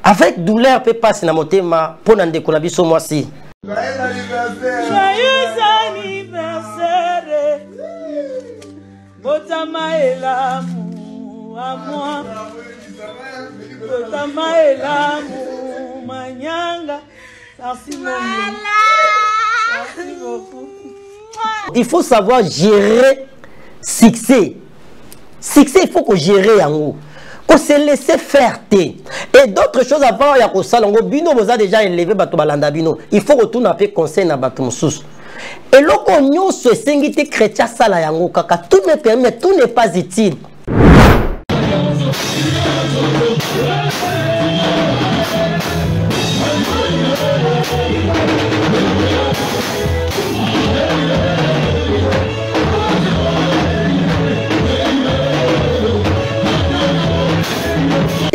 avec douleur peut passer na motema pour na ndeko na biso mwasi. Joyeux anniversaire, Botama et l'amour à moi, Botama et l'amour, Manyanga, merci beaucoup. Il faut savoir gérer succès. Succès, il faut que gérer en haut. Qu'on se laisser faire. Et d'autres choses avant, il y a ça. Bino vous a déjà élevé bato balanda bino. Il faut retourner à faire conseil na bato moussous. Et lorsqu'on nous se singite chrétien sala yango kaka, tout me permet, tout n'est pas utile.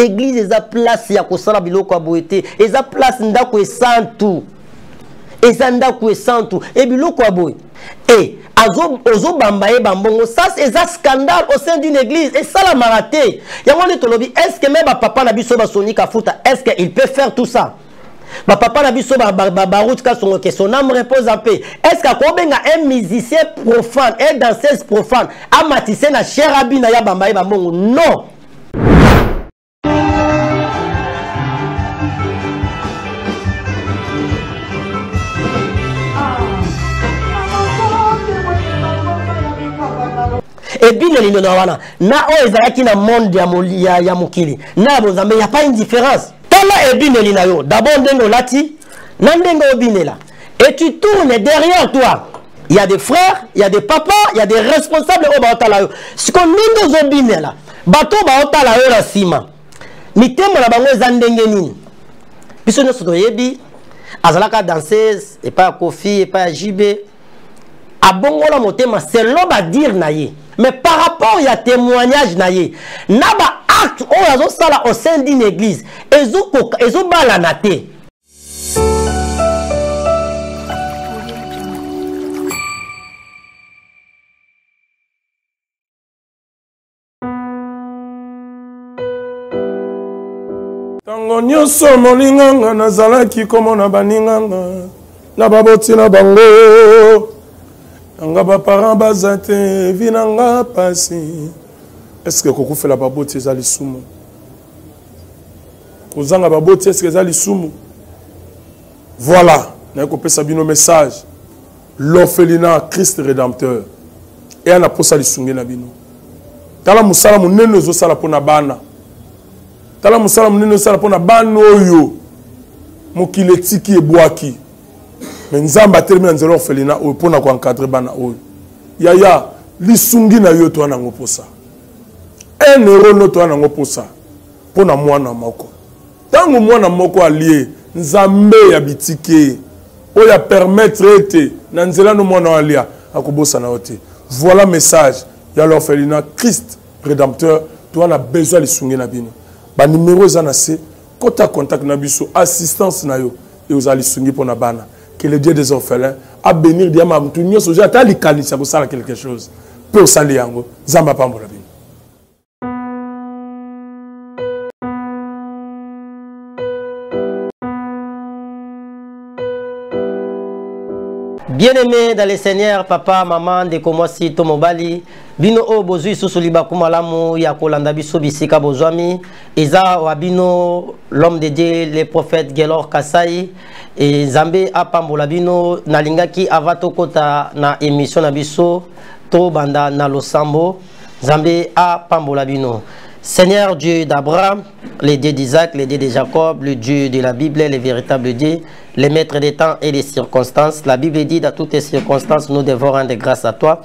Église eza place ya kosala biloko ya boete, eza place ndako esantu, eza ndako esantu e biloko ya boye et ozo bamba e bambongo, ça c'est un scandale au sein d'une église et ça la maraté. Yango ne tolobi, est-ce que même papa na biso ba sonika futa, est-ce qu'il peut faire tout ça? Ma papa na biso baroute ka son que son âme repose en paix. Est-ce qu'on benga un musicien profane, un danseuse profane a matissé na cherabi na ya bamba e bambongo? Non. Et bien les wana na o ezalaki na monde ya mokili na bozambe y a pas une différence. Tala et bien les nayo d'abord ndengo lati na ndengo obinela et tu tournes derrière toi. Il y a des frères, il y a des papas, il y a des responsables au baotala yo. Ce qu'on ndo zobinela bato baotala yo la sima. Mitema na bango ezandenge nini? Biso no sotoyebi azalaka danseuse et pas Kofi et pas JB. Abongola motema selon ba dire naye. Mais par rapport à témoignage naye, naba acte ou azo sala au sein d'une église, ezo balanate. Tango nyonso molinganga nazalaki komona baninganga na baboti na bango. Anga ba parents bazate vinanga pasi. Est-ce que koko fait la baboti ezali sumu? Kozanga baboti est-ce que ezali sumu? Voilà, na ko pesa bino message. L'orphelinat Christ rédempteur. Et ana posa lisungi na bino. Tala musala munene zo sala pona bana. Tala musala munene zo sala pona bana oyo. Mokiletiki ebwaki. Mais nzamba termine nzelo orphelina o pona ko encadrer bana o yaya lisungi na yo to na ngoposa 1 euro no to na ngoposa pona mwana moko tango mwana moko allié nzambe ya bitike o ya permettre ete na nzela no mwana alia akobosa na ote. Voilà message ya l'orphelinat Christ rédempteur to na besoin lisungi na bino ba numéro za na se kota contact na biso assistance na yo et aux lisungi pona bana. Que le Dieu des orphelins a bénir Diama Moutounio Soja, t'as les canisa pour ça quelque chose. Pour Saliango, Zamba Pambolabin. Bien-aimé dans le Seigneur, papa, maman, de Komosi, Tomobali, Bino o bozui susoliba kumalamu ya kolanda biso bisika bozwami eza wabino l'homme de Dieu le prophète Gelor Kasai et Zambé apambola bino nalingaki avato kota na émission na biso to banda na losambo Zambé apambola bino. Seigneur Dieu d'Abraham, le Dieu d'Isaac, le Dieu de Jacob, le Dieu de la Bible, le véritable Dieu, le maître des temps et des circonstances. La Bible dit dans toutes les circonstances, nous devons rendre grâce à toi.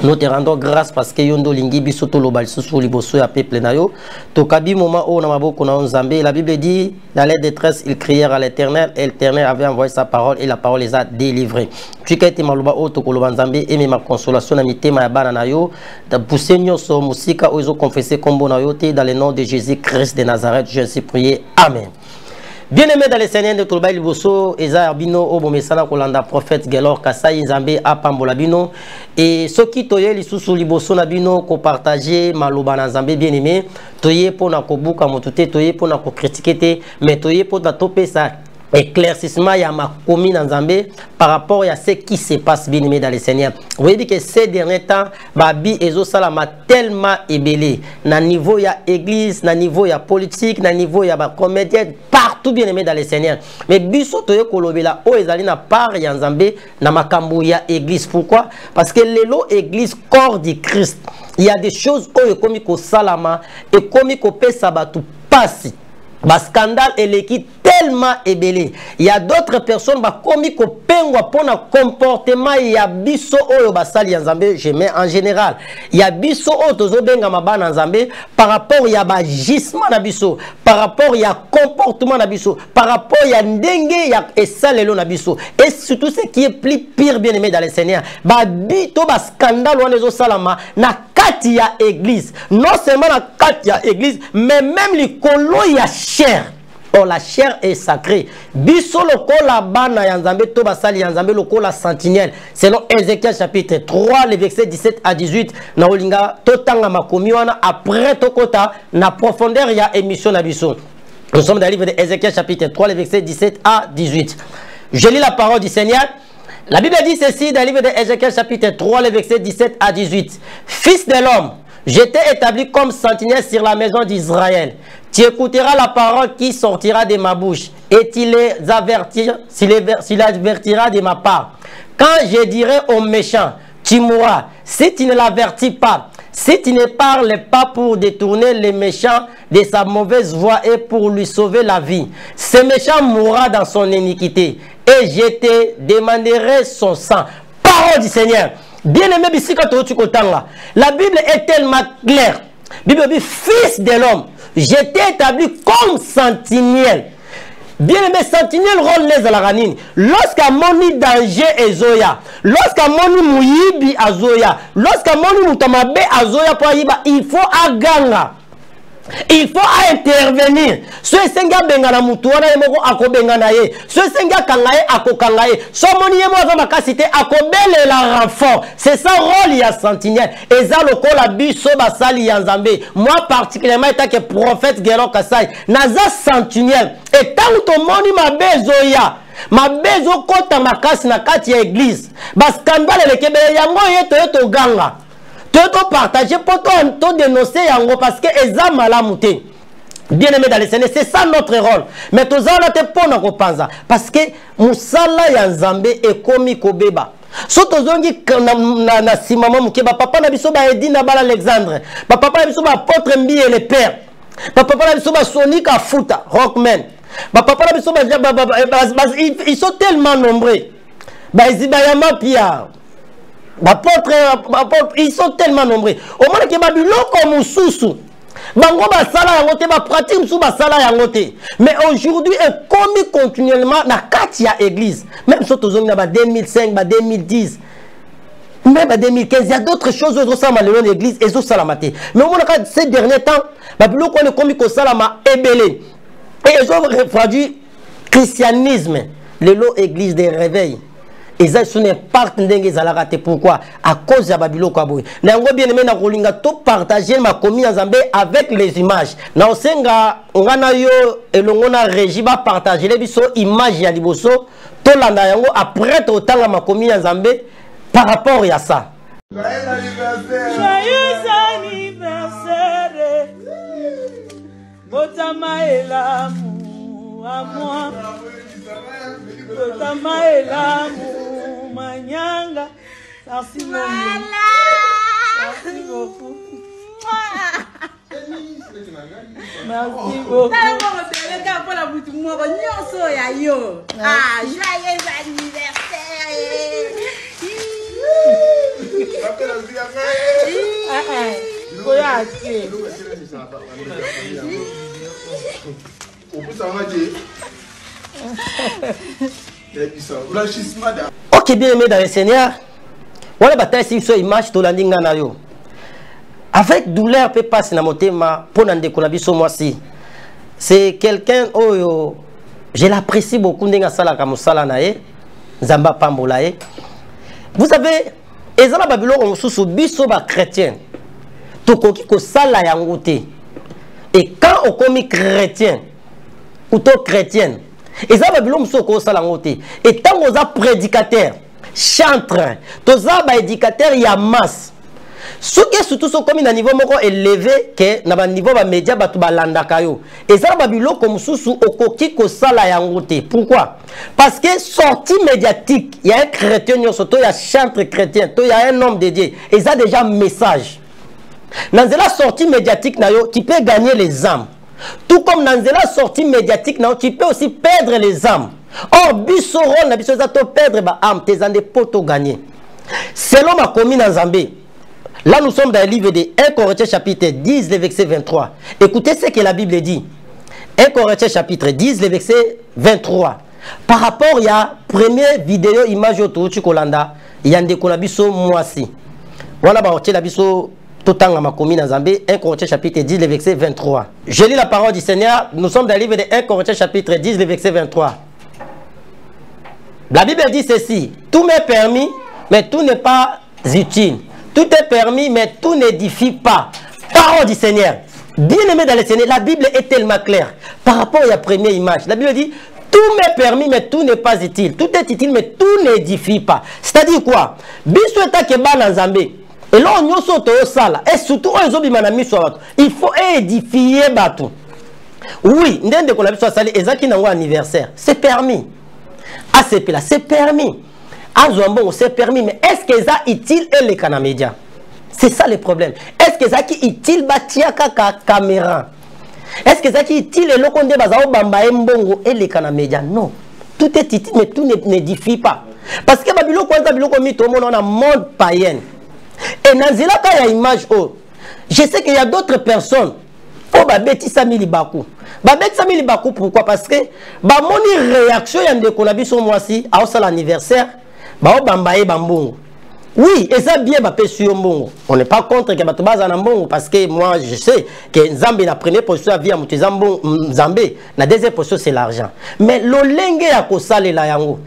Nous te rendons grâce parce que yondo lingi bisoto lobal susu liboso ya peuple na yo. Tokabi moment o na maboko na Nzambe. La Bible dit dans les détresse ils crièrent à l'Éternel et l'Éternel avait envoyé sa parole et la parole les a délivrés. Tu kete maluba o tokoloba Nzambe et ma consolation na mitema ya bana na yo. Da poussenyo so musika ozo confesser kombo na yo te dans le nom de Jésus Christ de Nazareth. Je suis prié. Amen. Bien aimé dans les Seigneurs de Tolba Liboso, Eza Bino, Obomesana Kolanda, prophète Gelor, Kasai, Nzambe, Apambola Bino, et ceux qui toye l'issou Liboso Nabino, ko partager Maloba Nzambe, bien aimé, toye pour na kobuka motute, toye pour na ko critiquer, mais toye pour na topé ça. Éclaircissement, il y a ma commune en Zambie par rapport à ce qui se passe bien aimé dans les Seigneurs. Vous voyez que ces derniers temps, Babi Ezo Salama tellement ébélé. Na niveau il y a église, na niveau il y a politique, na niveau il y a comédien, partout bien aimé dans les Seigneurs. Mais biso toye kolobela o ezali na part ya Zambie na makambu ya église. Pourquoi? Parce que l'élo église corps du Christ. Il y a des choses oyo komi ko salama et komi ko pesa batu pasi. Ba scandale et l'équipe tellement ébélé. Il y a d'autres personnes qui commis ko pengwa pour un comportement il y a biso oyo basali en Zambie, je mets en général. Il y a biso oyo tozo benga mabana en Zambie par rapport il y a ba gisement na biso, par rapport il y a comportement na biso, par rapport il y a ndenge il y a esalelo na biso. Et surtout ce qui est plus pire bien aimé dans les Seigneurs, ba bito ba scandale wana ezo salama na kati ya église. Non seulement na kati ya église, mais même les colo ya chair. Oh, la chair est sacrée. Biso lokola bana ya Nzambe to basali ya Nzambe lokola sentinelle. Selon Ézéchiel chapitre 3, les versets 17 à 18. Na olinga totanga makomi wana après tokota na profondeur ya émission na biso. Nous sommes dans le livre d'Ézéchiel chapitre 3, les versets 17 à 18. Je lis la parole du Seigneur. La Bible dit ceci dans le livre d'Ézéchiel chapitre 3, les versets 17 à 18. Fils de l'homme, je t'ai établi comme sentinelle sur la maison d'Israël. Tu écouteras la parole qui sortira de ma bouche et tu les avertiras de ma part. Quand je dirai aux méchants, tu mourras, si tu ne l'avertis pas, si tu ne parles pas pour détourner les méchants de sa mauvaise voie et pour lui sauver la vie, ce méchant mourra dans son iniquité et je te demanderai son sang. Parole du Seigneur. Bien-aimé, la Bible est tellement claire. La Bible dit, fils de l'homme, je t'ai établi comme sentinelle. Bien-aimé, sentinelle rôle les alaranines. Lorsqu'à moni danger ezoya, lorsqu'à moni muyibi azoya, lorsqu'à moni mutamabe azoya pour yiba, il faut aganga. Il faut intervenir. Ce senga bengana mutuana yemoko akobenga na ye. Ce senga kangaye akokangaye. So moni yemo azama kasite akobele la renfort. C'est ça rôle ya sentinelle. Eza lokola biso basali ya Nzambe. Moi particulièrement étant que prophète Gelor Kasai, naza sentinelle. Et tant que moni mabezoya, mabezo kota makasi na kati ya église. Bas scandale le kebele yango yeto ganga. Tout partager pour tout dénoncer yango parce que eza malamute. Bien aimé dans les Seigneurs, c'est ça notre rôle. Mais tous en te pona ko panza parce que musala ya Nzambe ekomi kobeba. Soto zongi na simama mukeba papa na biso ba Edina bala Alexandre. Papa na biso ba apôtre Mbi et le père. Papa na biso ba Sonic Afuta, Rockman. Papa na biso ba ils sont tellement nombreux. Ba Zibayama Pia. Ils sont tellement nombreux. Au moins que Babylone comme Soussou. Bango basala yangote ba pratique sous basala yangote. Mais aujourd'hui est commis continuellement na katia église. Même surtout na ba 2005, ba 2010. Même ba 2015, il y a d'autres choses aux sama le l'église et aux salamate. Mais au moins ces derniers temps, Babylone qu'on est commis ko salama ébélé. Et ils ont refroidi christianisme, le lot église des réveils. Et ça, ce n'est pas raté. Pourquoi? À cause de Babylone. Nango bien aimé na kolinga to partager ma commune en Zambie avec les images. Na osenga ngana yo elongona rejiba partager les biso images ya liboso to landa yango après to tanga ma commune en Zambie par rapport à ça. Joyeux anniversaire. Botama et l'amour à moi. Botama et l'amour, Manyanga. Merci beaucoup. Merci beaucoup. Merci beaucoup. Ah, joyeux anniversaire. Ok, bien aimé dans le Seigneur. Voilà, bataille si une image de la nayo. Avec douleur, peut passer dans mon thème pour n'en décoller sur moi si. C'est quelqu'un je l'apprécie beaucoup ndenga sala kamusala nae Zamba Pambolae. Vous savez, ezala babilo on sous biso ba chrétien. Tokoki ko sala yangote. Et quand on commis chrétien ou to chrétienne, ezala babilo muso ko sala yangote. Et tant on a prédicateur, chantre, toza ba éducateur ya masse. Ce qui est surtout comme un niveau élevé que na ba niveau ba média ba to balanda kayo. Et ça ba bilo comme sous okoki ko sala yangote. Pourquoi? Parce que sortie médiatique, il y a un chrétien il y a chantre chrétien, il y a un homme de Dieu. Et ça déjà un message. Dans la sortie médiatique nayo, tu peux gagner les âmes. Tout comme dans la sortie médiatique nayo, tu peux aussi perdre les âmes. Or biso rôle na biso za to perdre ba âme, tes ande poto gagner. Selon ma commune en Zambie. Là, nous sommes dans le livre de 1 Corinthiens chapitre 10, le verset 23. Écoutez ce que la Bible dit. 1 Corinthiens chapitre 10, le verset 23. Par rapport, il y a première vidéo, image autour de Kolanda, il y a un déconabiso moisi. Voilà, la biso totanga ma commune en Zambie, 1 Corinthiens chapitre 10, le verset 23. Je lis la parole du Seigneur. Nous sommes dans le livre de 1 Corinthiens chapitre 10, le verset 23. La Bible dit ceci. Tout m'est permis, mais tout n'est pas utile. Tout est permis, mais tout n'édifie pas. Parole du Seigneur. Bien aimé dans le Seigneur, la Bible est tellement claire. Par rapport à la première image, la Bible dit, tout m'est permis, mais tout n'est pas utile. Tout est utile, mais tout n'édifie pas. C'est-à-dire quoi? Biso eta keba na Nzambe. Et là, on y a sala. Et surtout, il faut édifier bateau. Oui, c'est anniversaire. C'est permis. Ah, c'est là, c'est permis. C'est permis, mais est-ce que ça utile et les canamédias? C'est ça le problème. Est-ce que ça qui utile batiaka caméra? Est-ce que ça qui utile et l'okonde bazao bamba mbongo et les canamédias? Non. Tout est utile, mais tout n'édifie pas. Parce que Babylone, quand Babylone commis tout le monde, on a un monde païen. Et dans la il y a une image. Je sais qu'il y a d'autres personnes. Oh, Babeti Samili Bakou. Babeti Samili Bakou, pourquoi? Parce que mon réaction, il y a des conabis sur moi aussi, à l'anniversaire. Oui, et ça bien on n'est pas contre que parce que moi je sais que Zambie la première position via Zambie, la deuxième position c'est l'argent. Mais l'olenge ya kosala la yango.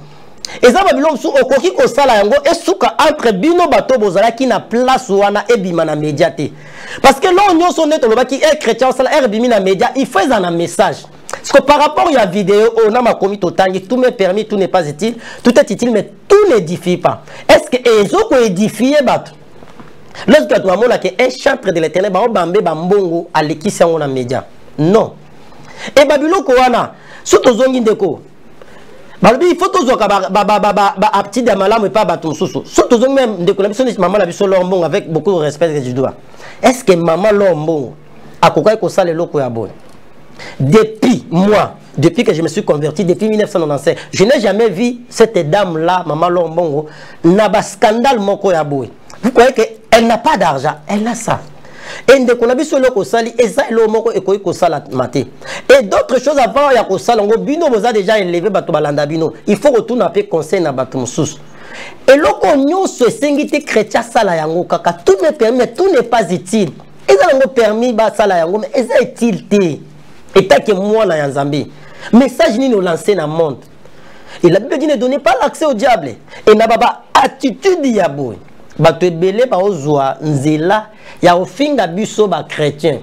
Et ça babilom sou okoki kosala yango et souka entre bino bato bozala qui na place wana e bima na médiaté. Parce que là on nyonso neto loba ki est chrétien sala e bimi na média, il faut un message. Parce que par rapport à la vidéo, on a ma commis tout m'est permis, tout n'est pas utile, tout est utile, mais tout n'édifie pas. Est-ce que les autres ont édifié? Lorsque tu as dit un chantre de l'éternel, bambongo à l'équipe dans les médias. Non. Et Babylone, surtout Zongi Ndeko, il faut toujours que petit de malam et pas bateau sous. Surtout même de connexion, maman la biso lombong avec beaucoup de respect que je dois. Est-ce que maman lombong a quoi que ça le loco ya bon? Depuis moi, depuis que je me suis converti, depuis 1995, je n'ai jamais vu cette dame-là, Maman Lombongo, n'a pas scandale moko ya boy. Vous croyez qu'elle n'a pas d'argent? Elle a ça. Et d'autres choses avant, il y a déjà élevé bino. Il faut retourner à conseil na batumsus. Et l'okonyo se sengite chrétien sala yango kaka tout me permet, mais tout n'est pas utile. Et ça nous permis ba sala yango, mais ça est utilité. Et tant que moi na Nzambe, message ni nous lancer dans le monde. Et la Bible dit ne donnez pas l'accès au diable. Et na baba attitude ya boy. Ba te belé ba ozwa nzela ya ofinga biso ba chrétien.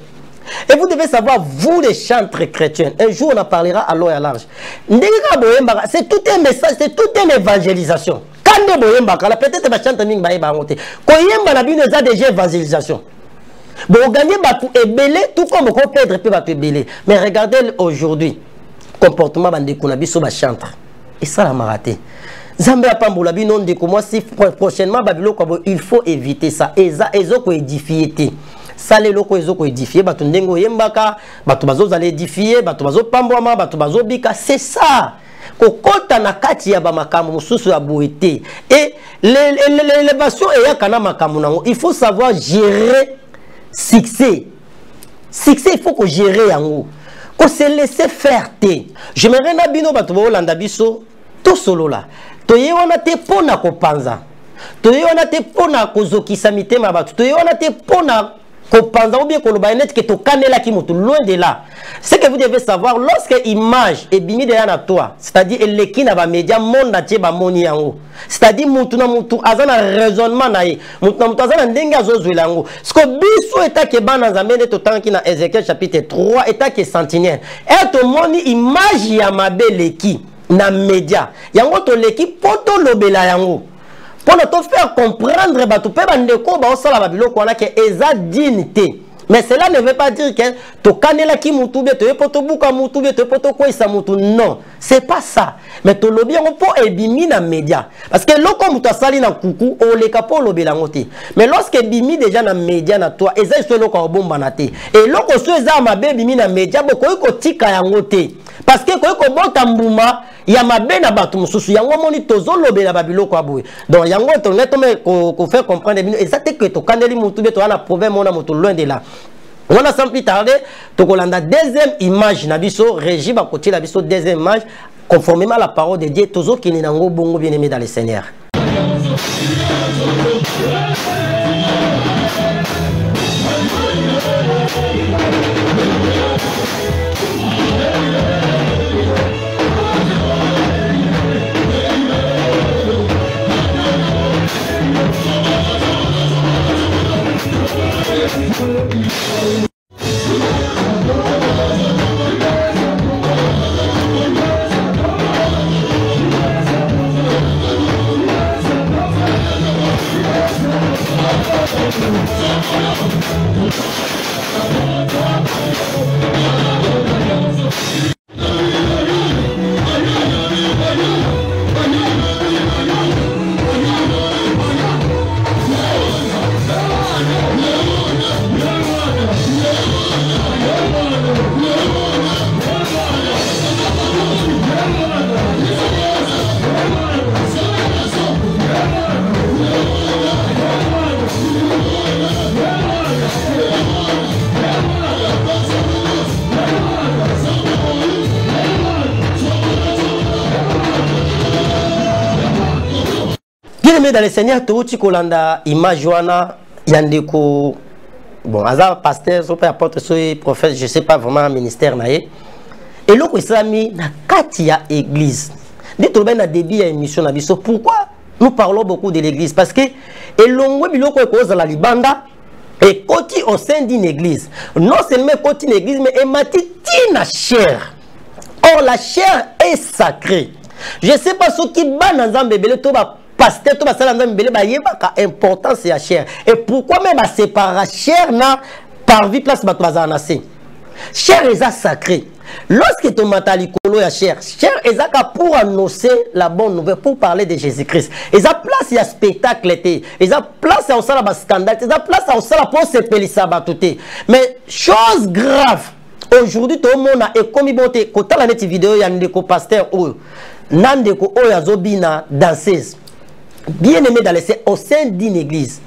Et vous devez savoir, vous les chantres chrétiens, un jour on en parlera à long et à large. C'est tout un message, c'est toute une évangélisation. Quand peut-être ma chante ming ba ba monter. Quand yemba na bino za déjà évangélisation. Bon, gagner batou et belé, tout comme on perdre peut batou et belé. Mais regardez aujourd'hui, comportement bande kunabi so ba chantre. Et ça la maraté. Zambé a pamboula non de comment si prochainement Babylone il faut éviter ça. Et ça ezoko édifier. Ça les locaux ezoko édifier batu ndengo yembaka, batu bazo zale édifier, batu bazo pambwama, batu bazo bika, c'est ça. Kokota na kati ya ba makamu mususu ya boité. Et l'élévation et ya kana makamu nango, il faut savoir gérer succès. Succès, il faut que gérer yango. Qu'on se laisser faire. Je me rends à bino batu bo landa biso tout solo là. Toye wana te pona ko panza. Toye wana te pona ko zokisa mitema batu. Toye wana te pona Pendant ou bien que tu connais là qui loin de là. Ce que vous devez savoir, lorsque image est bimi derrière toi, c'est-à-dire l'équipe n'a pas média monde natie ba moni yango. C'est-à-dire mutu na mutu azana raisonnement na ye. Mutu na mutu azana ndenga zozwela yango. Ce que biso eta ke bana nzambe to tanki na Ézéchiel chapitre 3 eta ke sentinelle. Et to moni image ya mabe l'équipe na média. Yango to l'équipe poto lobela yango. Pour nous faire comprendre que dignité. Mais cela ne veut pas dire que tu connais la qui moutoube, tu es poto bouka moutoube, tu es poto quoi ça moutou. Non, c'est pas ça. Mais tu lobby on peut ébimi dans média. Parce que l'eau comme tu as sali dans coucou, on les capo lobby la moté. Mais lorsque ébimi déjà dans média na toi, et ça c'est l'eau comme bomba na te. Et l'eau que soit ça ma ébimi dans média, beaucoup ko tika yangote. Parce que ko bon tambouma. Il y a ma bena batu mususu yango moni tozo lobe la babilo kwa boy. Donc yango to neto me ko faire comprendre et ça te que to kaneli mutu be to na problème on a moto loin de là. On a sans plus tarder to kolanda deuxième image na biso régime à côté la biso deuxième image conformément à la parole de Dieu tozo qui nango bongo bien-aimé dans le Seigneur. Dans le Seigneur, tout ce qu'on a image, yandeko, bon, hasard pasteur, soit apôtre, soit prophète, je sais pas vraiment ministère naé. Et l'autre islami na katia église. Dites bien na début à émission na biso. Pourquoi nous parlons beaucoup de l'église? Parce que et l'ongwe biloko e cause la libanda et côté au sein d'une église. Non seulement côté une église, mais matiti na chair. Or la chair est sacrée. Je sais pas ce qui bat dans un bébé to ba pasteur to ba sala dans bébé ba yeba ka importance ya chair. Et pourquoi même ba séparer chair na par vie place ba to bazanase. Chair est sacrée. Lorsque tu m'as likolo ya chair est pour annoncer la bonne nouvelle, pour parler de Jésus-Christ. Et ça place il y a spectacle et ça place au sala ba scandale, et ça place au sala pour se pelisa batouté. Mais chose grave. Aujourd'hui tout le monde a commis bonté quand la net vidéo ya ndeko pasteur ou nandeko o ya zobina danseuse. Bien aimé dans les au sein d'une église.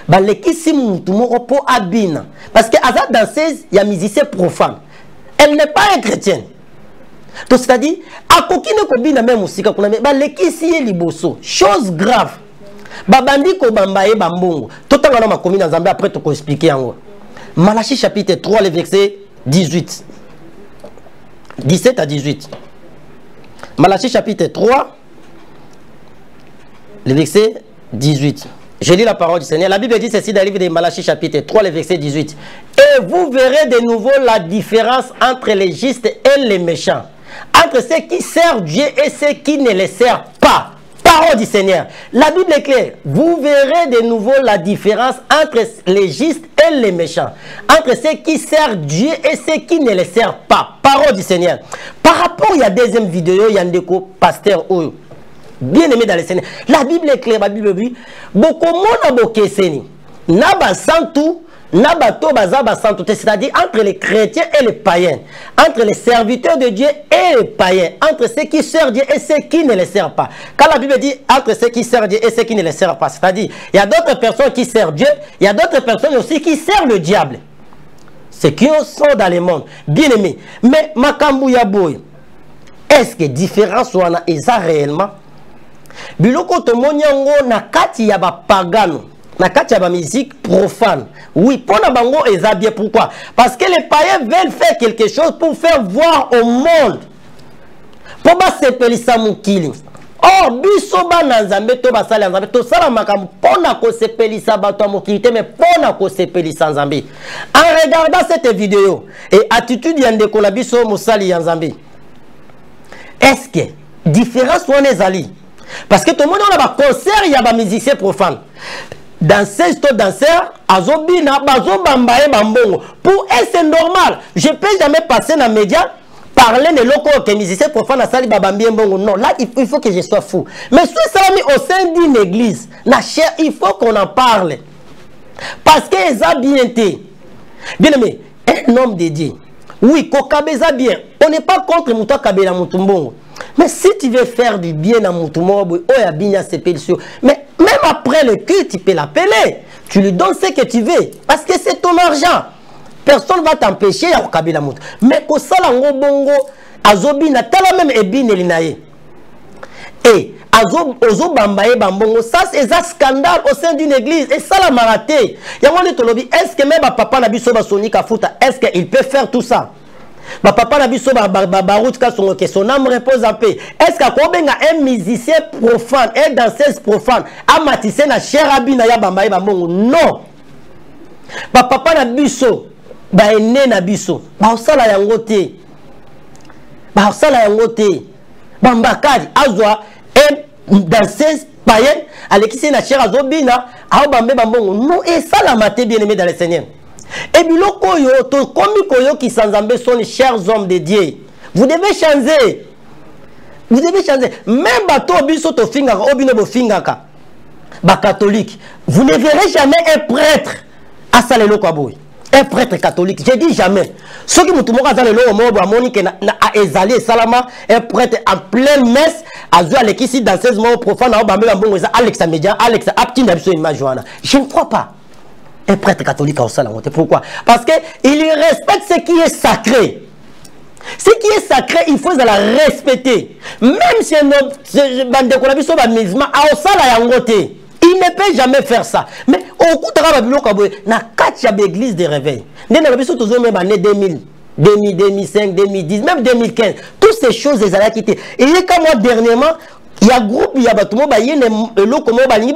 Ba lekisi mutu moko po abina parce que azat danseuse il y a musicien profane. Elle n'est pas un chrétienne. Donc c'est-à-dire, à kokine kobina même musika kuna ba lekisi ye liboso. Chose grave. Babandi ko bambaye bambongo. Totanga na makomi na Nzambe après to ko expliquer yango. Malachie chapitre 3 le verset 18. 17 à 18. Malachie chapitre 3 le verset 18. Je lis la parole du Seigneur. La Bible dit ceci dans le livre de Malachie chapitre 3, le verset 18. Et vous verrez de nouveau la différence entre les justes et les méchants. Entre ceux qui servent Dieu et ceux qui ne les servent pas. Parole du Seigneur. La Bible est claire. Vous verrez de nouveau la différence entre les justes et les méchants. Entre ceux qui servent Dieu et ceux qui ne les servent pas. Parole du Seigneur. Par rapport à la deuxième vidéo, il y a un déco pasteur Oyo. Bien aimé dans le Seigneur. La Bible est claire, la Bible dit beaucoup mona bokeseni. Naba santu, naba to bazaba santu, c'est-à-dire entre les chrétiens et les païens, entre les serviteurs de Dieu et les païens, entre ceux qui servent Dieu et ceux qui ne les servent pas. Quand la Bible dit entre ceux qui servent Dieu et ceux qui ne les servent pas, c'est-à-dire il y a d'autres personnes qui servent Dieu, il y a d'autres personnes aussi qui servent le diable. Ceux qui sont dans le monde, bien aimé. Mais makambu ya boy, est-ce que différence ou a réellement? Biloko to monyango na kati ya ba pagano na kati ya musique profane. Oui, pour na bango eza bien. Pourquoi? Parce que les païens veulent faire quelque chose pour faire voir au monde. Pour ba sepelisa mukili. Oh, biso ba na nzambe to basali nzambe to sala makambo pona ko sepelisa bato mukili te mais pona ko sepelisa nzambe. En regardant cette vidéo et attitude ya ndeko na biso musali ya nzambe. Est-ce que différence on est ali? Parce que tout le monde a un concert, il y a des musiciens profanes. Danseurs, danseurs, azobina, bazobambaye bambongo. Pour eux, c'est normal. Je ne peux jamais passer dans les médias, parler de locaux que musiciens profanes à sali babambien bongo. Non, là, il faut que je sois fou. Mais si ça mis au sein d'une église, la chair, il faut qu'on en parle. Parce qu'ils ont bien été. Bien aimé, un homme dédié. Oui, kokabeza bien. On n'est pas contre Mouta Kabela Moutumbongo. Mais si tu veux faire du bien à Moutumbongo, mais même après le culte, tu peux l'appeler. Tu lui donnes ce que tu veux. Parce que c'est ton argent. Personne ne va t'empêcher à Kabela Moutumbongo. Mais au Salango Bongo, Azobina, tala même Ebine Linaye. Et Ozo Bambaye Bambongo, ça c'est un scandale au sein d'une église. Et ça l'a maraté. Est-ce que même papa Nabiso Basoni Kafuta, est-ce qu'il peut faire tout ça? Papa Nabiso Baroutka son âme repose en paix. Est-ce qu'un musicien profane, un danseuse profane, a matissé na cher Abina ya Bambaye Bambongo? Non. Papa Nabiso, Baene Nabiso, Baosala Yangote, Baosala Yangote, Bambakadi, Azwa, danseuse païenne, avec qui c'est la chair azobina, aobambe bambongo. Non, et ça la maté bien aimé dans le Seigneur. Et biloko yo, to komi koyo qui s'enzambe sont les chers hommes de Dieu. Vous devez changer. Vous devez changer. Même bateau biso to fingaka, obino bo fingaka. Ba catholique, vous ne verrez jamais un prêtre à salelo kwaboy. Un prêtre catholique, je dis jamais. Ceux qui m'ont dit que a exalé salama, un prêtre en pleine messe, a joué à l'équipe dans 16 mots profanes, Alex Amédia, Alex Aptin, je ne crois pas. Un prêtre catholique au salon. Pourquoi? Parce qu'il respecte ce qui est sacré. Ce qui est sacré, il faut la respecter. Même si un homme, il ne peut jamais faire ça. Mais au coup de la quatre églises de réveil. Nous avons même année 2000, 2005, 2010, même 2015. Toutes ces choses, les ont quitté. Et comme moi, dernièrement, il y a un groupe, il y a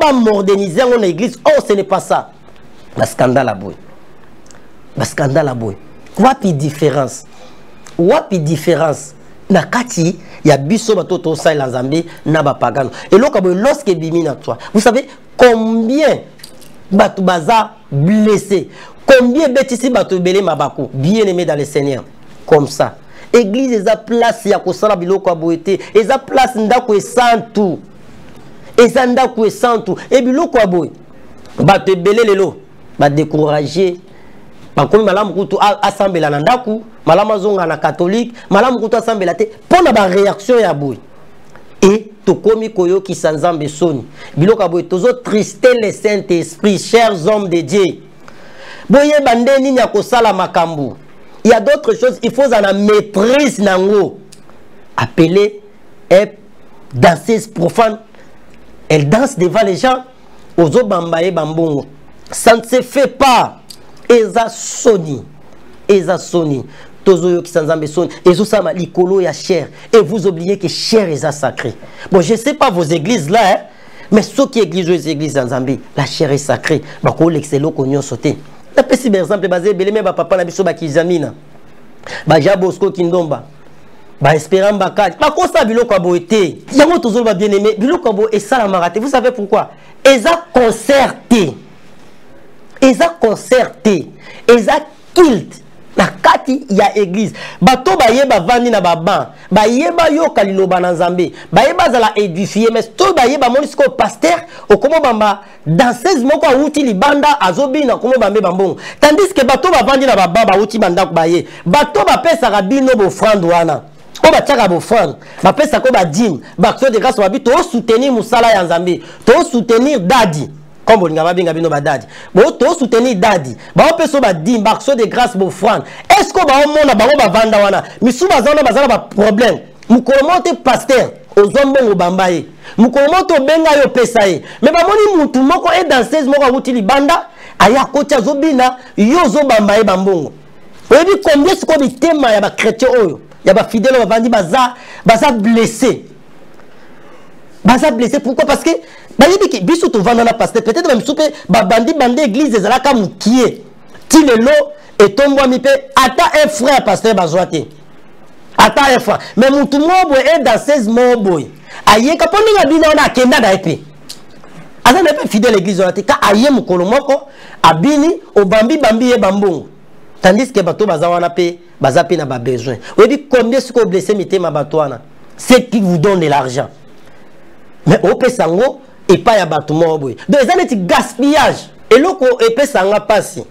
un modernisé en église. Oh, ce n'est pas ça. Le scandale à bout. Le scandale à bout. Wapi différence. Wapi différence. Na kati ya biso batoto sa la Zambie na ba pagano. Et lorsque bimina toi, vous savez combien batu baza blessés, combien betisi batu belé mabako, bien aimé dans le Seigneur. Comme ça. Église eza place ya ko sala biloko aboete, eza place ndako esantu. Eza ndako esantu et biloko aboy. Batu belé lelo, ba décourager. Comme malam kutu assemblée na ndaku, malam zonga na catholique, malam kutu assemblée te pour la réaction ya boy. Et to komi koyo ki sanzambe soni. Biloka boy tozo triste le Saint-Esprit, chers hommes de Dieu. Boye bande ni nya ko sala makambu. Il y a d'autres choses, il faut en maîtrise nango. Appeler et danseuse profane. Elle danse devant les gens. Ozo bambaye bambongo. Ça ne se fait pas. Eza soni, tozo qui s'enzambe soni, ezo sama likolo ya chair, et vous oubliez que chair est sacré. Bon, je sais pas vos églises là, hein, mais ceux qui église les églises en Zambie, la chair est sacrée. Bah ko l'excelo konyo sauté. La petit exemple basé belé ba papa na biso ba kizamina. Ba Jabosko Kindomba. Ba Espérant Bakad. Ba ko sa biloko aboité. Yango tozo ba bien aimé, biloko abo et ça la maraté. Vous savez pourquoi? Eza concerté. Ils ont concerté, ils ont kilt. La kati ya église. Bato ba yeba vandi na baba. Ba yeba yo kaliloba na Nzambe. Ba yeba zala édifier. Mais to ba yeba monisko pasteur. O komo bamba danseuse moko a uti libanda azobi na komo bambe bambongo. Tandis que bato ba vandi na baba ba uti banda kubaye. Bato ba pesa rabino bo frande wana. O ba tchaka bo frande. Ba pesa ko ba dim. Ba action de grâce wa bi to soutenir musala ya Nzambe. To soutenir dadi. Comme on a bien badadi. Bon, to soutenir dadi. Ba peso ba dim, ba action de grâce bo frande. Est-ce que ba mona ba vanda wana? Misu bazana bazana ba problème. Mukolomote pasteur, aux hommes au bambaye. mukolo to benga yo pesa ye mais ba moni mutu moko e danseuse moko akuti libanda aya koti azobina yo zo bamba ye bambongo oyebi combien siko bitema ya ba chrétien oyo ya ba fidèle bavandi baza blessé pourquoi parce que bayebi ki biso to vanda na pasteur peut-être même soupe ba bandi église ezalaka mukie ti lelo etombwami pe ata un frère pasteur bazwate ata un frère mais mutu mobo e danseuse mobo ayeka poninga bino na kenda da epe aza na pe fidèle église wana te ka aye mukolo moko abini obambi ye bambongo tandis que bato baza wana pe baza pe na ba besoin oyebi combien siko blessé mitema bato wana c'est qui vous donne de l'argent mais opesa ngo epa ya bato mobo donc eza neti gaspillage eloko epesa nga pasi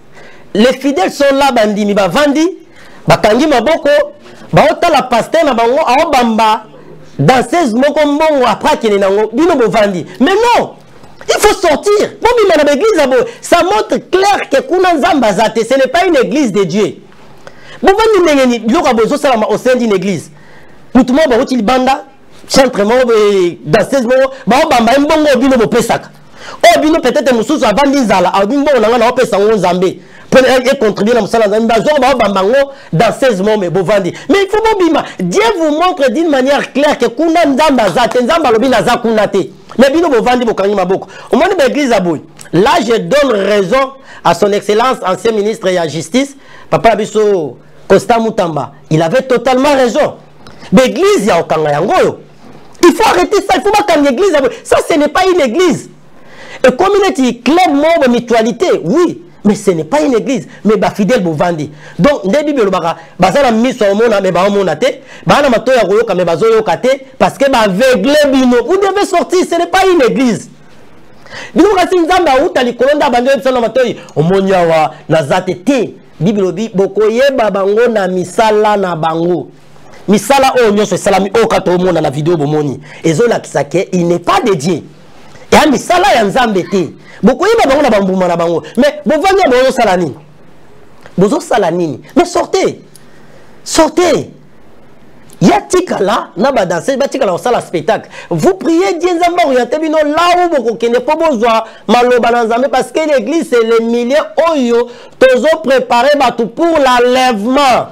les fidèles sont là bandimi bavandi bakangi maboko baotala pasteur na bango aobamba danseuse moko mbongo après kene nango bino bovandi mais non il faut sortir bon bima na église abo ça montre clair que kuna nzamba zate ce n'est pas une église de Dieu bovandi ndengeni biloko bozo salama au sein d'une église mutu mo ba otili banda chantre mo danseuse mo baobamba mbongo bino bopesaka o bino peut-être mususu avandi nzala abimbo nanga na opesa ngo nzambe pour contribuer à Moussala Nzambe, danseuse mais bovandi. Mais il faut bima. Dieu vous montre d'une manière claire que kuna nzamba zate nzamba lobi na zakunate. Mais bino bovandi bokangi maboko. Au moment de l'église aboy. Là je donne raison à son excellence ancien ministre de la justice, papa biso Costa Mutamba. Il avait totalement raison. L'église ya okanga yango. Il faut arrêter ça, il faut pas qu'une église aboy. Ça ce n'est pas une église. Et comme il est club membre mutualité, oui. Mais ce n'est pas une église, mais ba fidèle bovandi. Donc, les Bibles, bazala miso omona mais ba omona te, ba na mato ya koyoka mais bazo yoka te parce que ba aveugle bino. Vous devez sortir, ce n'est pas une église. Bino kasi nzamba uta likolonda bando ebisa na mato omonya wa nazate te. Bible bi bokoye babango na misala na bango. Misala o nyoso salami o kato omona na vidéo bomoni. Ezola kisake, il n'est pas dédié. Et a misala ya nzambe te. Beaucoup de gens ont bambou na bango. Mais vous venez bozo salani. Bozo salanini. Mais sortez. Sortez. Yatika là, na ba danser, batika là au salle spectacle. Vous priez Dieu nzamba orienté bino là où beaucoup kene po bozwa maloba na nzambe parce que l'église c'est les milliers oyo tozo préparer batou pour l'enlèvement.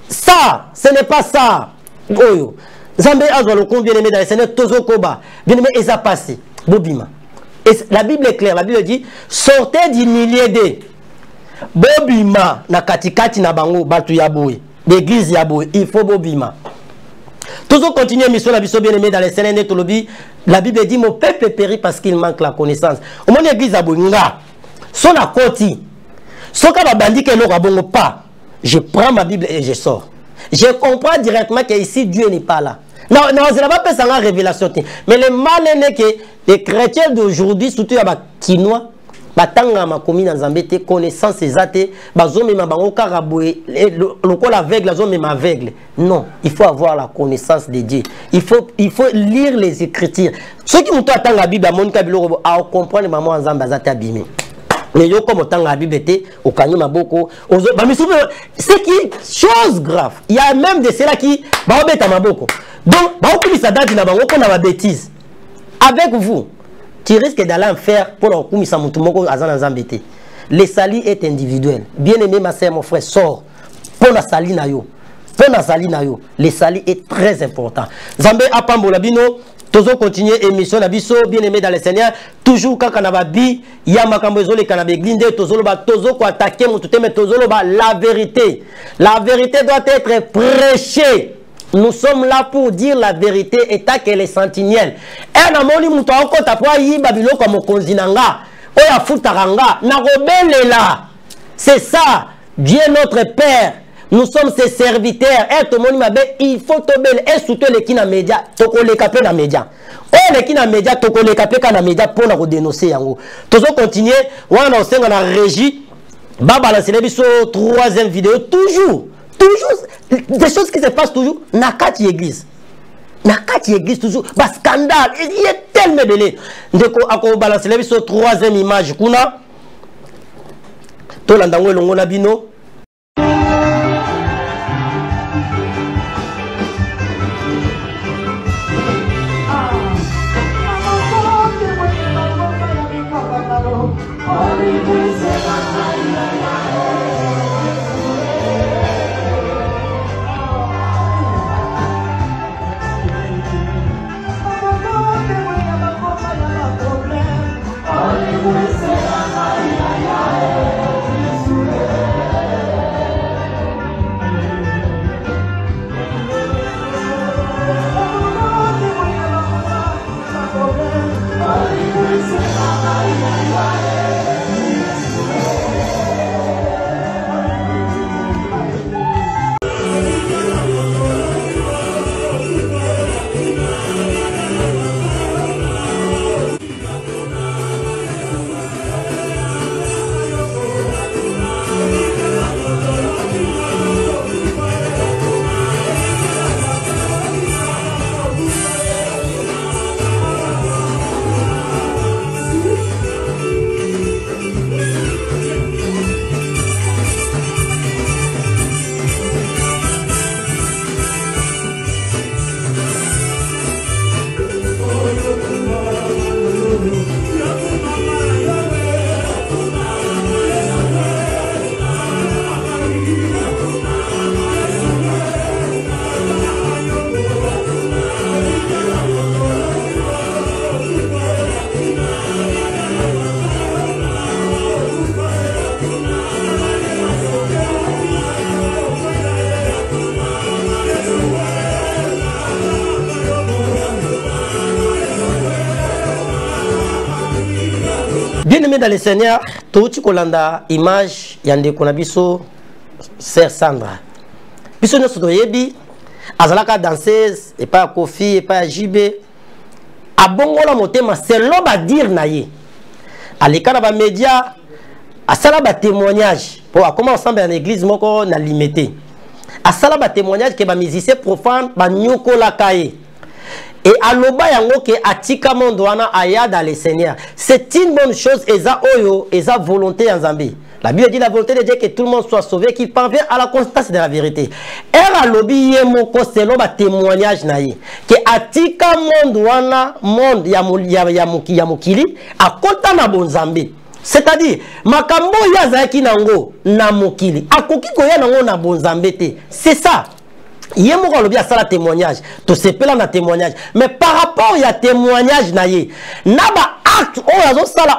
Ça, ce n'est pas ça. Oyo. Nzambe azwa le combien bien aimé dans le Seigneur tozo koba. Bien aimé eza passé. Bobima. Et la Bible est claire, la Bible dit sortez du milieu de bobima na katikati na bango batu yaboui l'église yaboui il faut bobima toujours continuer mission la biso bien aimé dans les Seigneur tolobi la Bible dit mon peuple périt parce qu'il manque la connaissance au moins l'église yaboui nga son a koti soka ba bandi ke loko bongo pas je prends ma Bible et je sors je comprends directement que ici Dieu n'est pas là. Non, c'est pas pas ça révélation. Mais le mal est que les chrétiens d'aujourd'hui, surtout les Chinois, batanga ma commune dans Zambé, connaissance exacte, bazome ma bango karaboué, le col aveugle, la zone même aveugle. Non, il faut avoir la connaissance de Dieu. Il faut lire les Écritures. Ceux qui m'ont attendu la Bible, à mon cabilo, à comprendre maman en Zambé zate abîmé. Mais yo comme autant la Bible était au Kanyama Boko, c'est qui chose grave. Il y a même de ceux-là qui va embêter ma boko. Donc, ça date d'une bêtise. Avec vous, tu risques d'aller en faire pour le le sali est individuel. Bien aimé ma soeur, mon frère, sort. Pour la sali na yo. Pour la sali na yo. Le sali est très important. Zambé apambo labino. Toujours continuer émission Nabiso, bien aimé dans le Seigneur. Toujours quand on a dit, il y a ma cambozole canabé glindé, toujours ko attaquer mon tout mais toujours la vérité. La vérité doit être prêchée. Nous sommes là pour dire la vérité et qu'elle est sentinelle. Et na moni muto encore tapwa yi babilo comme konzinanga. Oya futaranga na rebelle là. C'est ça. Dieu notre Père. Nous sommes ses serviteurs. Et tout le monde m'a dit, il faut te bel et soutenir les qui na média, toko les capés na média. Oh les qui na média, toko les capés na média pour nous dénoncer yango. Toujours continuer. On a aussi on a régi. Baba la célébrer sur troisième vidéo. Toujours des choses qui se passent toujours. Nakati église. Nakati église toujours. Bas scandale. Il est tellement belé. Ndeko ako balancer les sur troisième image. Kuna. Tolandango longo na bino. Bien-aimé dans le Seigneur, tout ce qu'on a image, yande konabiso, sœur Sandra. Biso nous sommes yebi, azalaka danseuse, et pas Kofi, et pas JB. A bongo la motema, c'est l'homme à dire naïe. À l'écart de média, à ça ba témoignage. Pour comment ensemble en église, moko na limité. À ça ba témoignage que ba musicien profane, ba nyoko la kaye. Et à l'oba yango ke atika mondwana aya dans le Seigneur. C'est une bonne chose, eza oyo, eza volonté en Zambie. La Bible dit la volonté de Dieu que tout le monde soit sauvé, qu'il parvient à la constance de la vérité. Et à l'obi yemoko c'est l'oba témoignage naïe. Que atika mondwana, monde yamukili, a kota na bon Zambie. C'est-à-dire, makambo ya zaki nango na mokili. Akoki koya nango na bon Zambie te. C'est ça. Il y a un témoignage, tout se peut là témoignage, mais par rapport à témoignage naïe, naba acte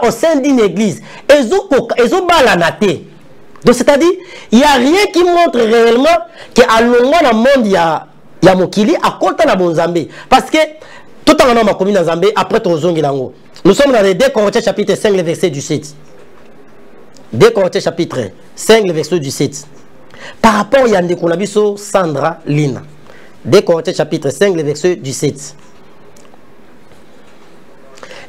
au sein d'une église, ils ont balanate. Donc c'est-à-dire, il n'y a rien qui montre réellement qu'à l'ongwa dans le monde il y a mokili à côté de bon Zambie, parce que tout en a commis dans Zambie après tout zongilango. Nous sommes dans les 2 Corinthiens chapitre 5 le verset du 7. 2 Corinthiens chapitre 5 le verset du 7. Par rapport à Yande Konabiso Sandra Lina. 2 Corinthiens chapitre 5, le verset du 7.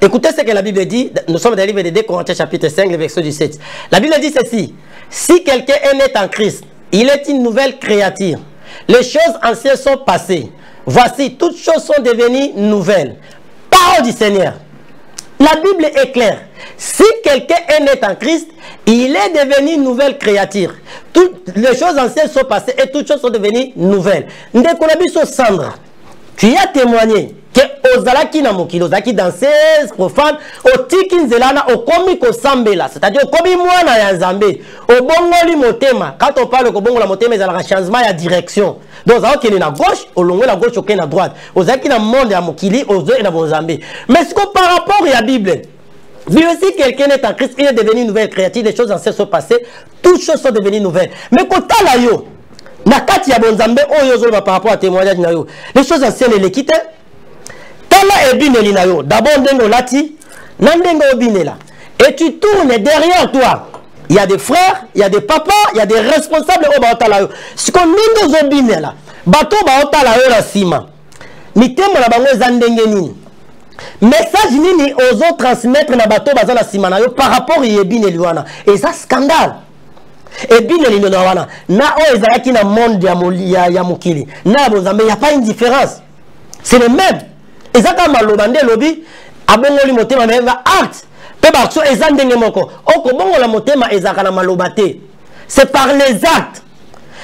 Écoutez ce que la Bible dit. Nous sommes dans le livre de 2 Corinthiens chapitre 5, le verset du 7. La Bible dit ceci. Si quelqu'un est né en Christ, il est une nouvelle créature. Les choses anciennes sont passées. Voici, toutes choses sont devenues nouvelles. Parole du Seigneur. La Bible est claire. Si quelqu'un est né en Christ, il est devenu une nouvelle créature. Toutes les choses anciennes sont passées et toutes choses sont devenues nouvelles. Ndekonabiso Sandra, tu as témoigné que Ozalaki na mokili, Ozalaki danseuse, profane, Otiki nzelana, Okomi kosambela, c'est-à-dire Okomi mwana ya Nzambe, Obongoli motema. Quand on parle de Obongola motema, il y a un changement de direction. Donc, Ozalaki est à gauche, Olongo la gauche, Oké na droite. Ozalaki na monde ya mokili, Ozo na Nzambe. Mais ce que par rapport à la Bible, mais aussi quelqu'un est en Christ, il est devenu une nouvelle créature, les choses anciennes sont passées, toutes choses sont devenues nouvelles. Mais quand tu as yo, nakati ya bonzambe, par rapport à témoignage na yo, les choses anciennes les quitte. Tala ebineli na yo, d'abord ndengo lati, nandengo obinela. Et tu tournes derrière toi. Il y a des frères, il y a des papas, il y a des responsables au baotala yo. Si qu'on ningo zobinela, bato baotala yo la sima. Mitemo na bango zandenge nini. Message nini ozo transmettre na bato bazala simana yo par rapport à ebineli wana. Et ça scandale. Ebineli na wana na o ezalaki na monde ya mokili. Na bozambe, il y a pas une différence. C'est le même. Ezaka malobande lobi abongoli motema na eva acte. Pe bakso ezandenge moko. Oko bongola motema ezaka na malobate. C'est par les actes.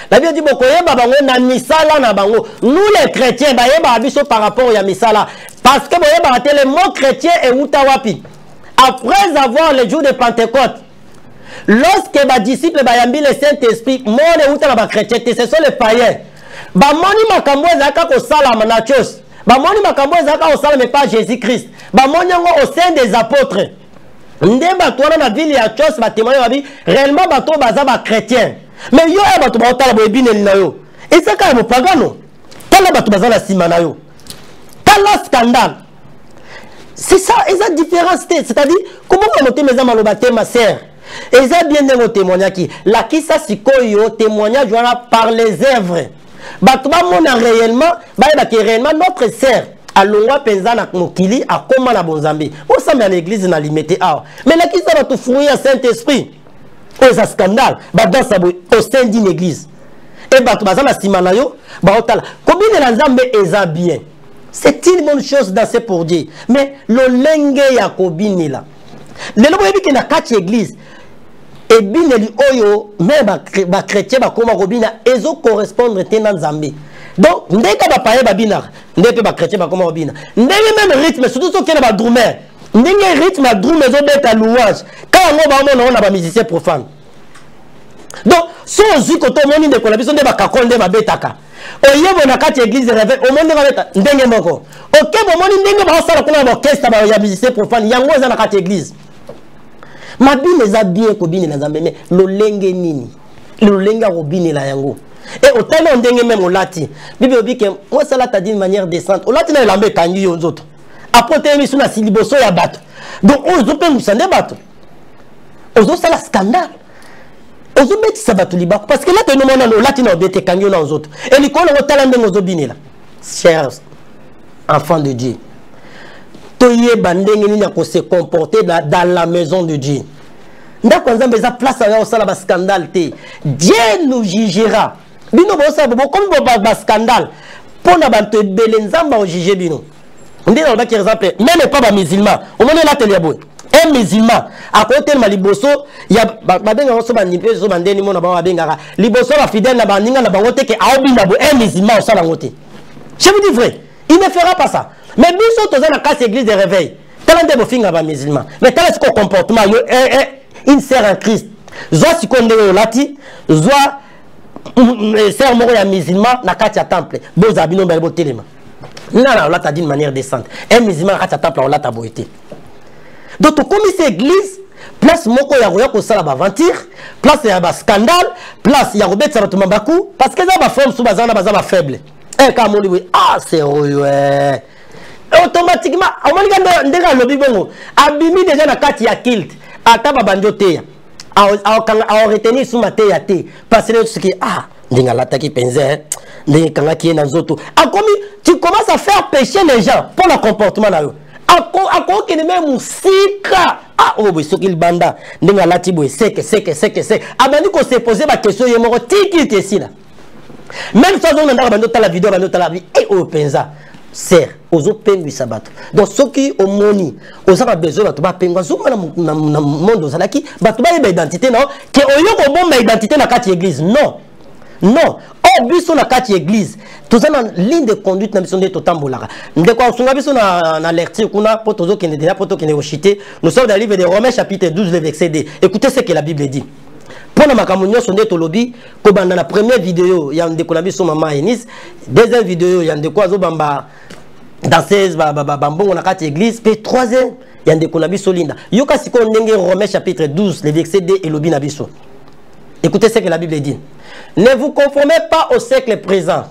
La Bible dit beaucoup yeba bango na misala na bango. Nous les chrétiens ba yeba abiso par rapport ya misala. Parce que le mot chrétien est utawapi. Après avoir le jour de Pentecôte, lorsque les disciples bayambi le Saint-Esprit, mon est ba chrétien, ce sont les païens. Ba moni makambo ezaka ko sala manachos. Ba moni makambo ezaka ko sala mais pas Jésus-Christ. Ba moni ngo au sein des apôtres. Ndemba toana na ville ya Chos ba témoigner babi réellement bato baza ba chrétien. Mais yo e bato ba otala bo ebineli na yo. Et ça ka mo pagano. Tala bato baza na sima na yo. La scandale. C'est ça, ils ont différence. C'est-à-dire, comment on monte mes amis à ma sœur? Ils ont bien des témoignages qui. La qui ça si koyo témoignage par les œuvres. Batouba mona réellement, réellement notre sœur. À l'ongwa penzana mokili à comment la bonzambi. On s'en met à l'église na limité ah. Mais la qui ça va tout fouiller à Saint-Esprit. Oh ça scandale. Dans sa au sein d'une église. Et batouba ça na simanayo, otala. Combien la nzambe eza bien. C'est une bonne chose dans ce pour dire. Mais le lenge ya kobini là. Le lobo yebi ke na kati église. Et bineli oyo même ba chrétien ba koma kobina ezo correspondre tena nzambe. Donc ndeka ba paye ba bina, ndeke ba chrétien ba koma kobina. Ndenge même rythme surtout so kena ba drummer. Ndenge rythme ba drum ezo beta louange. Quand on ba mona on a ba musicien profane. Donc so ozu ko to moni de ko la biso nde ba kakonde ba betaka. Oyebo na kati église réveil au monde va ndenge moko. OK bon moni ndenge ba sala kuna orchestre ba ya musicien profane yango za na kati église. Mabine za bien ko bine na Nzambe mais lolenge nini? Lolenge ko bine la yango. Et autant ndenge même olati. Bible obi ke moi sala ta d'une manière décente. Olati na lambe kangi yo nzoto. Après te misu na siliboso ya bato. Donc on zo pe musande bato. Ozo ça la scandale. Ozo beti sabatu liba parce que là tu nous mona là tu n'as bete kanyo na autres. Et les kolo talande ozo binela. Chers enfants de Dieu. Toye bandenge ni ko se comporter dans la maison de Dieu. Ndako nzambe za place ya osala ba scandale te. Dieu nous jugera. Bino bo sa bo comme ba scandale. Pona bantu ebele nzamba o juger bino. On dit dans le exemple, même pas un musulman. On est là, un musulman, à côté de Maliboso, il y a un musulman au salamoté. Je vous dis vrai, il ne fera pas ça. Mais nous sommes dans la casse église de réveil. Talent de finir un musulman. Mais talent ce comportement, il sert en Christ. Soit si on est au lati, soit sert un musulman, na katia temple. Boz abino belbo téléma. Non, on l'a dit de manière décente. Un musulman a temple, on l'a taboité. Donc, comme cette église, place moko ya roya ko sala ba aventure, place ya ba scandale, place ya robet sa batuma baku parce que ça va forme sous bazana bazaba faible. Eh ka moli oui, ah c'est ouais. Automatiquement, on m'a dit ndeka lobi bongo, abimi déjà na kati ya kilt, ata ba banjo te. A retenir sous ma te ya te parce que ce qui ah ndinga l'attaque penze. Tu commences à faire pécher les gens pour le comportement là. Ah, oh, oui, ce qu'il banda. N'enga lati boy, c'est que. Abandi qu'on s'est posé ma question, il m'a dit que c'est là. Même si on a dans la vidéo, dans la vie, et au penza, c'est aux autres pengu sabat. Donc, ceux qui ont moni, aux autres besoin, tu vas pengu, na monde aux alaki, bah tu vas y identité, non? Que au lieu qu'on bombe identité dans la carte église, non. Non, oh, biso na kati église. Tout ça dans ligne de conduite na biso de totambolara. Ndeko sunga biso na lecture kuna poto zo kende déjà poto kende rochité. Nous sommes dans le livre de Romains chapitre 12 verset 2. Écoutez ce que la Bible dit. Pour na makamunyo sonde to lobi ko banda na première vidéo ya ndeko na biso mama Enis, deuxième vidéo ya ndeko zo bamba danseuse bambongo na kati église, puis troisième ya ndeko na biso linda. Yoka siko ndenge Romains chapitre 12 le verset 2 et lobi na biso. Écoutez ce que la Bible dit. Ne vous conformez pas au siècle présent,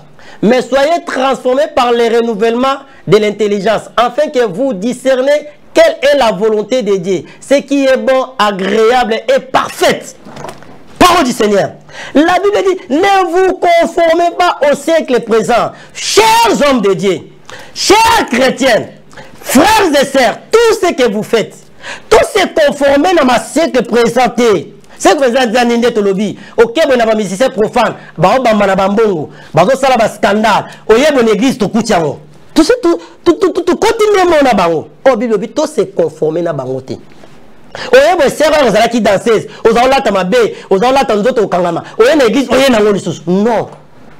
mais soyez transformés par le renouvellement de l'intelligence, afin que vous discerniez quelle est la volonté de Dieu, ce qui est bon, agréable et parfaite. Parole du Seigneur. La Bible dit, ne vous conformez pas au siècle présent. Chers hommes de Dieu, chers chrétiens, frères et sœurs, tout ce que vous faites, tout se conformer dans ma siècle présenté. C'est que vous avez dit Tolobi, ok, vous avez un musicien profane, vous avez un bambongo, vous avez un scandale, vous avez une église, tout continuellement. Tout na bango. Oh, Bible, tout se conformer na bangote. Vous avez un serveur, vous avez qui danseuse, vous avez un mabé, vous avez un autre au kangama, vous avez une église, vous avez un autre. Non.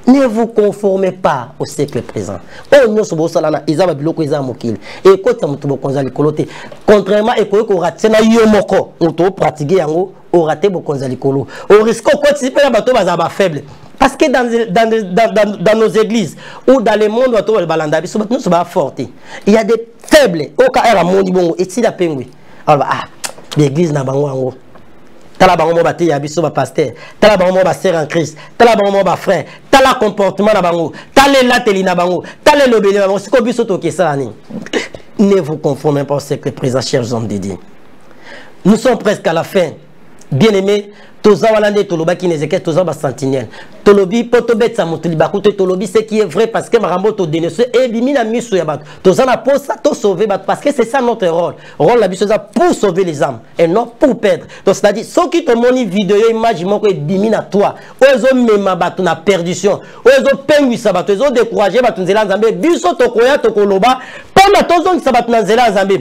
Ne vous conformez pas au siècle présent. Oh, nous sommes au salana, ils ont biloko ils ont mokil. Et quand tu mutubo konzali kolote, contrairement et ko raté na yomoko, on to pratiquer yango, on raté bo konzali kolo. On risque ko participer na bato bazaba faible. Parce que dans nos églises ou dans le monde où le balanda, nous sommes forts. Il y a des faibles. Au cas où monde bon, et si la pengui. Alors l'église na bango yango. Tala bango ba te ya biso ba pasteur, tala bango ba sœur en Christ, tala bango ba frère, tala comportement na bango, tala la teli na bango, tala lobeli na bango, siko biso to kesa ni. Ne vous conformez pas au siècle présent, chers hommes de Dieu. Nous sommes presque à la fin. Bien-aimés, toza walande toloba ki nezeke toza ba sentinelle. Tolobi potobet sa mutliba koute tolobi ce qui est vrai parce que marambo to denonce et bimina miso ya bat. Toza na posa to sauver bat parce que c'est ça notre rôle. Rôle la biso pour sauver les âmes et non pour perdre. Donc c'est-à-dire ceux qui te moni vidéo image moko bimina toi. Ozo mema bat na perdition. Ozo pengu sa bat ozo décourager bat nzela nzambe biso to koya to koloba pendant tozo sabat na nzela nzambe.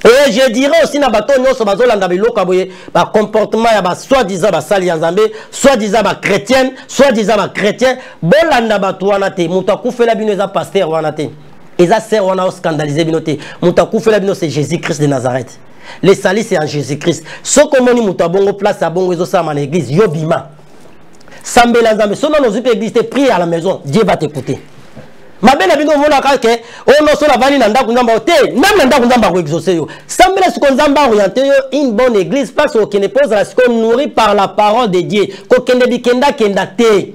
Et je dirais aussi na bato nyonso bazolanda biloko boye ba comportement ya ba soi-disant ba sali ya nzambe, soi-disant ba chrétienne, soi-disant ba chrétien, bolanda bato wana te, mutu akufela bino eza pasteur wana te. Eza sœur wana scandaliser bino te. Mutu akufela bino c'est Jésus-Christ de Nazareth. Les salis c'est en Jésus-Christ. Soko moni mutu abongo place abongo ezo sa na église yobima. Sambela nzambe, sono no zupe église te prie à la maison, Dieu va t'écouter. Ma belle abino mona kake on no so la vani nanda kunzamba te même nanda kunzamba ko exaucer yo sambela ce qu'on zamba orienter yo une bonne église parce que ne pose la ce qu'on nourrit par la parole de Dieu ko kende bikenda kenda te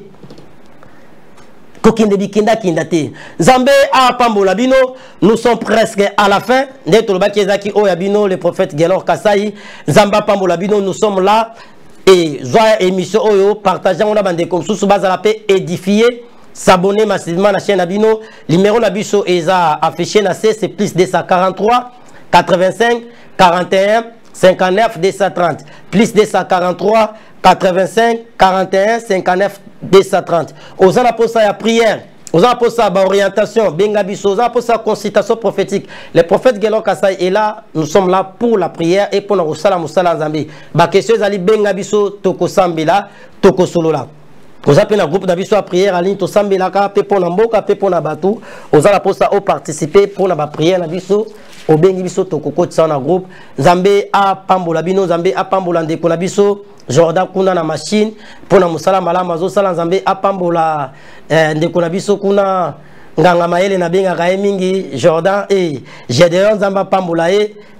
kokinde bikinda kindate Nzambe a pambola bino. Nous sommes presque à la fin. Netolobaki ezaki oyabino le prophète Gelor Kasai. Nzamba pambola bino, nous sommes là. Et joie émission oyo partageant on a bande comme sous base à la paix édifier. S'abonner massivement à la chaîne Abino. Numéro Nabiso Eza affiché na c'est plus 243 85 41 59 230 plus 243 85 41 59 230. Aux la poste à prière, aux la poste à orientation, bengabiso, aux la poste à consultation prophétique. Le prophète Gelor Kasai est là, nous sommes là pour la prière et pour nous salam Zambi. Ba question ali bengabiso toko sambila, toko solola. Vous appelez un groupe d'avis à prière à ligne to sambelaka pe pona mboka pe pona batu ozala posa o participer pour la prière na biso o bengi biso to kokoti na groupe Nzambe a pambola bino Nzambe a pambola ndeko na biso Jordan kuna na machine pona musala malama zo sala Nzambe a pambola ndeko na biso kuna nganga maele na benga kae mingi Jordan Gedeon Nzamba pambola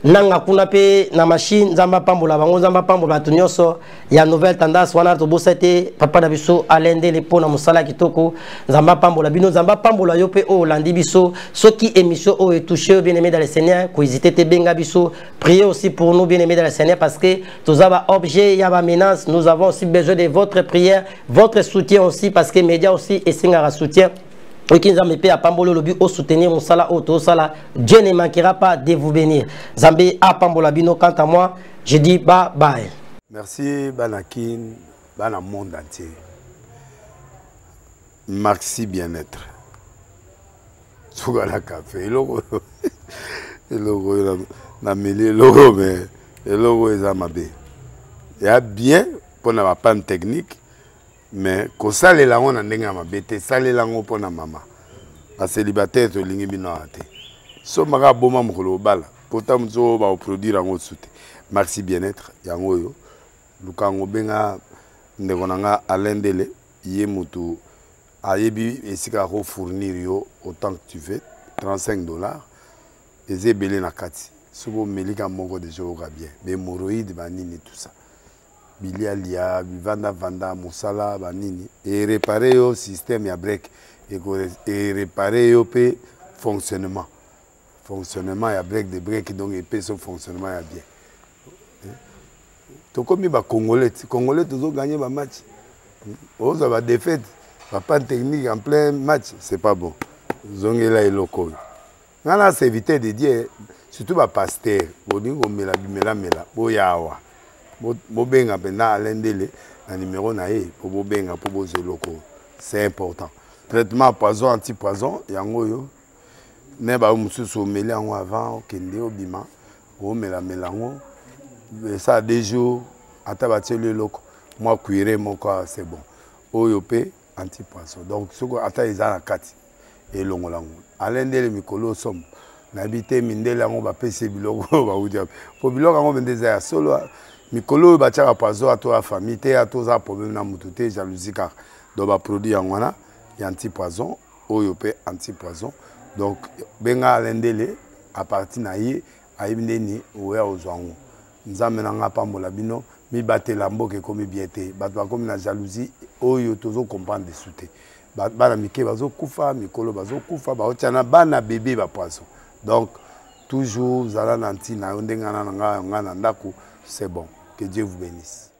nanga kuna pe na machine Nzamba pambola bango Nzamba pambola tunyoso ya nouvelle tendance wana to bosete papa na biso alende le pona musala kitoko Nzamba pambola bino Nzamba pambola yo pe o landi biso soki émission o est touché bien aimé dans le Seigneur ko hésiter te benga biso priez aussi pour nous bien aimé dans le Seigneur parce que tous aba objet ya ba menace nous avons aussi besoin de votre prière votre soutien aussi parce que médias aussi et singara soutien. Dieu ne manquera pas de vous bénir. Zambé a pambola bino quant à moi, je dis bye bye. Merci Banakin, Bana monde entier. Merci bien-être. Sougala café, logo, na mêlé logo mais le logo est amabé. Il y a bien pour la panne technique. Mais quand ça les langues on a n'enga ma bête, ça les langues pour na maman. La célibataire to lingi bino ate. So maga boma mukolo bala. Pourtant mzo ba produire en soute. Merci bien-être yango yo. Lukango benga ndekonanga alendele yé mutu ayebi esika ko fournir yo autant que tu veux $35 et belé na kati. Sobo melika moko de joga bien. Mais hémorroïdes banini tout ça. Bilialia, vanda, musala, banini. Et réparer le système ya break. Et réparer le fonctionnement. Fonctionnement ya break de break, donc et son fonctionnement ya bien. Tout comme les Congolais. Les Congolais, tous ont gagné le match. Ils ont défaite. Pas de technique en plein match, c'est pas bon. Ils ont gagné les locaux. On a évité de dire, surtout les pasteurs, ils ont dit, Bobenga pena alendele na numéro nae pour bobenga pour bozo loko c'est important traitement poison anti-poison yango yo ne ba mususu meli yango avant kende obima o mela melango ça a des jours ata batele loko moi cuire mon corps c'est bon oyo pe anti-poison donc soko ata ezala kati et longolango alendele mikolo somme n'habité mindele yango ba pese biloko ba udia po biloko yango bendeza ya solo Mikolo bachaka poison à toi famille te à toi problème na mututé jalousie car do ba produit yango ya anti-poison oyo pe anti-poison donc benga alendele à partir na ye ayibindeni oya ozwango nzambe nanga pambola bino mi batela mboke komi biete bato komi na jalousie oyo tozo comprendre de souté bana mike bazo kufa mikolo bazo kufa ba otana bana bébé ba poison donc toujours zala nanti na ndenga na nga ndako c'est bon. Que Dieu vous bénisse.